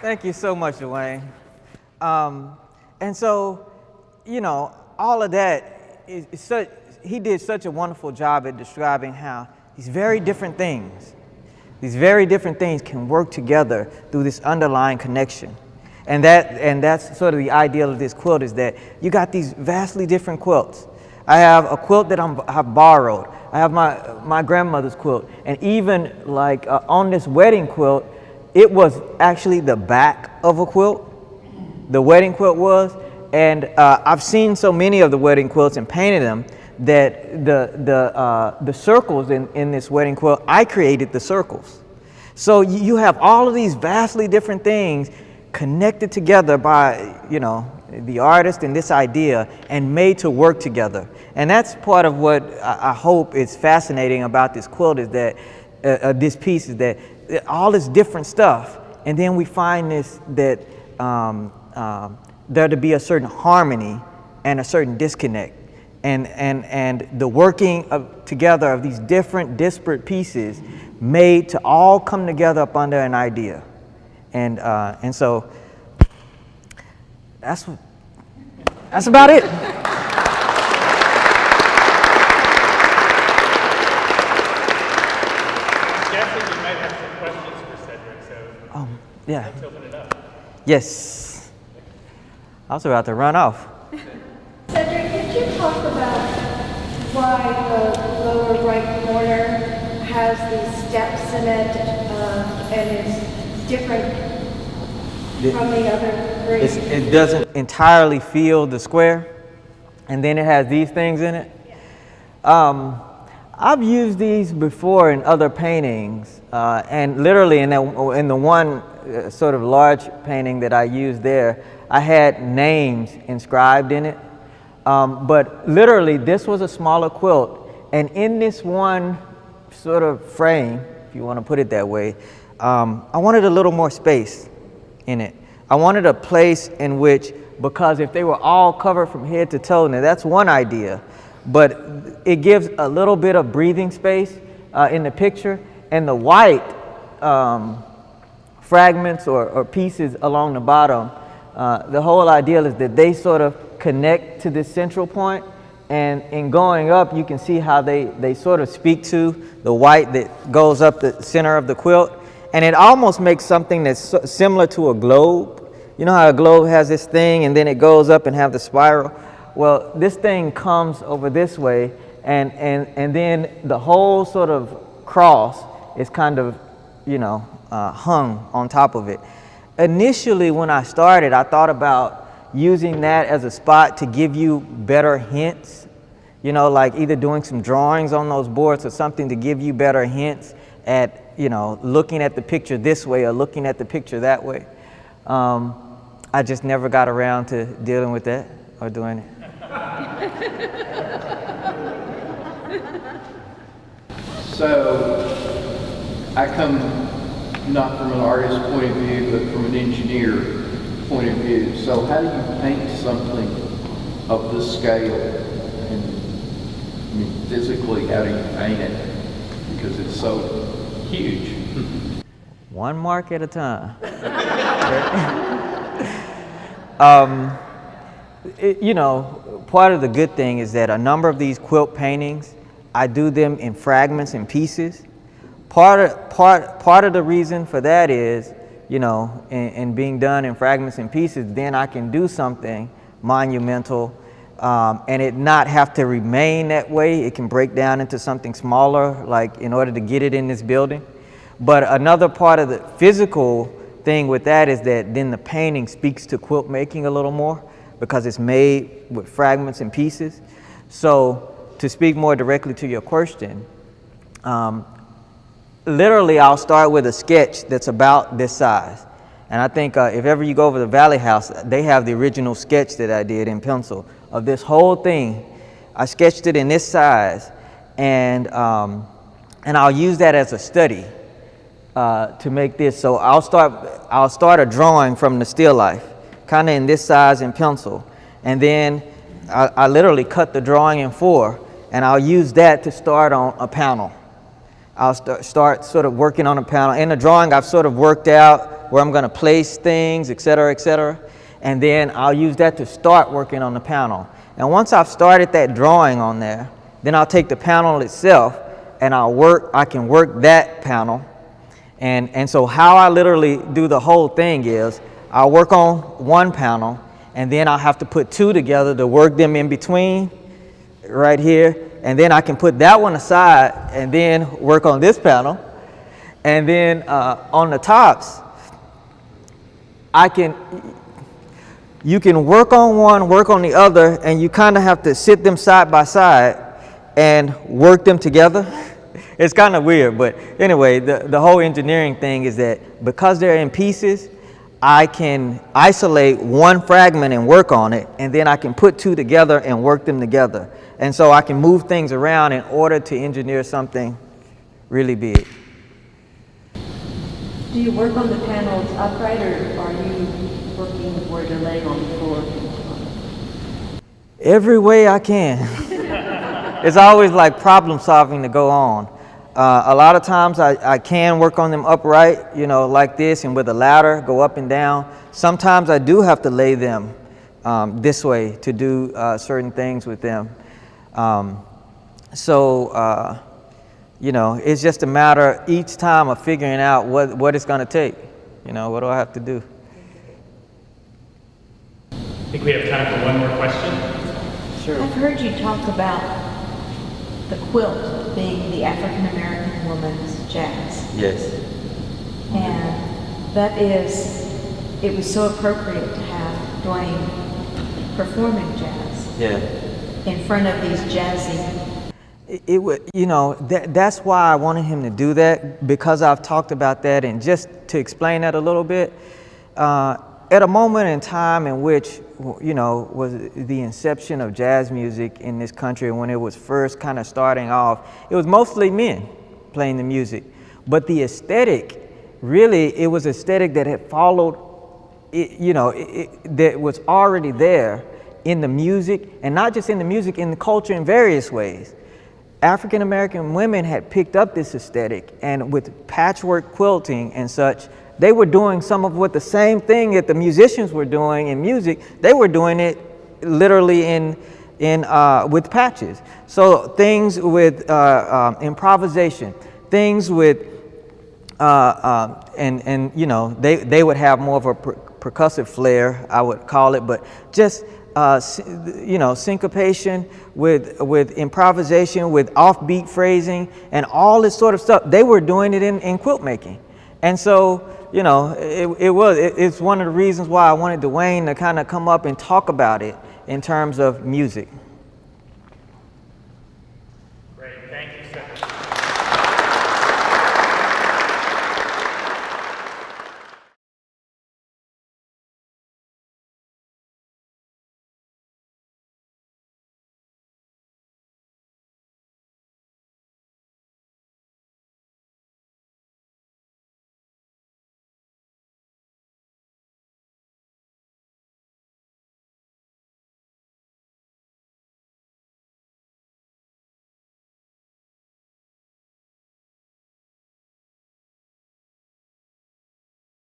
Thank you so much, Dwayne. And so, all of that is such, he did such a wonderful job at describing how these very different things can work together through this underlying connection. And that's sort of the ideal of this quilt, is that you got these vastly different quilts. I have a quilt that I've borrowed. I have my grandmother's quilt. And even like on this wedding quilt, it was actually the back of a quilt. The wedding quilt was. And I've seen so many of the wedding quilts and painted them that the circles in this wedding quilt, I created the circles. So you have all of these vastly different things connected together by, the artist and this idea, and made to work together. And that's part of what I hope is fascinating about this quilt, is that this piece is that all this different stuff, and then we find that there to be a certain harmony and a certain disconnect, and the working together of these different disparate pieces made to all come together up under an idea. And so that's about it. Yeah. Let's open it up. Yes. I was about to run off. Sedrick, could you talk about why the lower right corner has these steps in it and is different from the other three? It doesn't entirely feel the square, and then it has these things in it. I've used these before in other paintings, and literally in the one sort of large painting that I used there, I had names inscribed in it. But literally, this was a smaller quilt, and in this one sort of frame, if you want to put it that way, I wanted a little more space in it. I wanted a place in which, because if they were all covered from head to toe, now that's one idea, but it gives a little bit of breathing space in the picture, and the white fragments or pieces along the bottom, the whole idea is that they sort of connect to this central point, and in going up you can see how they sort of speak to the white that goes up the center of the quilt, and it almost makes something that's similar to a globe. You know how a globe has this thing and then it goes up and have the spiral? Well, this thing comes over this way, and then the whole sort of cross is kind of, hung on top of it. Initially, when I started, I thought about using that as a spot to give you better hints, like either doing some drawings on those boards or something to give you better hints at, looking at the picture this way or looking at the picture that way. I just never got around to dealing with that or doing it. So I come not from an artist's point of view, but from an engineer point of view. So how do you paint something of this scale? And physically, how do you paint it? Because it's so huge. One mark at a time. Part of the good thing is that a number of these quilt paintings, I do them in fragments and pieces. Part of the reason for that is, in being done in fragments and pieces, then I can do something monumental and it not have to remain that way. It can break down into something smaller, like in order to get it in this building. But another part of the physical thing with that is that then the painting speaks to quilt making a little more, because it's made with fragments and pieces. So to speak more directly to your question, literally I'll start with a sketch that's about this size. And I think if ever you go over to the Valley House, they have the original sketch that I did in pencil of this whole thing. I sketched it in this size, and I'll use that as a study to make this. So I'll start a drawing from the still life, kind of in this size in pencil, and then I literally cut the drawing in 4, and I'll use that to start on a panel. I'll start sort of working on a panel. In the drawing, I've sort of worked out where I'm gonna place things, et cetera, et cetera. And then I'll use that to start working on the panel. And once I've started that drawing on there, then I'll take the panel itself and I can work that panel. And so how I literally do the whole thing is I'll work on one panel and then I'll have to put two together to work them in between right here. And then I can put that one aside and then work on this panel. And then on the tops, you can work on one, work on the other, and you kind of have to sit them side by side and work them together. It's kind of weird, but anyway, the whole engineering thing is that because they're in pieces, I can isolate one fragment and work on it, and then I can put two together and work them together. And so I can move things around in order to engineer something really big. Do you work on the panels upright, or are you working where they're laying on the floor? Every way I can. It's always like problem solving to go on. A lot of times I can work on them upright, you know, like this, and with a ladder, go up and down. Sometimes I do have to lay them this way to do certain things with them. You know, it's just a matter each time of figuring out what it's going to take. You know, what do I have to do? I think we have time for one more question. Sure. I've heard you talk about the quilt being the African American woman's jazz. Yes. And it was so appropriate to have Dwayne performing jazz Yeah. in front of these jazzy. It would, you know, that's why I wanted him to do that, because I've talked about that. And just to explain that a little bit, at a moment in time in which, you know, was the inception of jazz music in this country, when it was first kind of starting off, it was mostly men playing the music. But the aesthetic, really, it was aesthetic that had followed, you know, that was already there in the music, and not just in the music, in the culture in various ways. African American women had picked up this aesthetic, and with patchwork quilting and such, they were doing some of what the same thing that the musicians were doing in music. They were doing it literally with patches. So things with improvisation, things with and you know, they would have more of a percussive flair, I would call it, but just you know, syncopation with improvisation, with offbeat phrasing, and all this sort of stuff. They were doing it in quilt making. And so, you know, it's one of the reasons why I wanted Dwayne to kind of come up and talk about it in terms of music.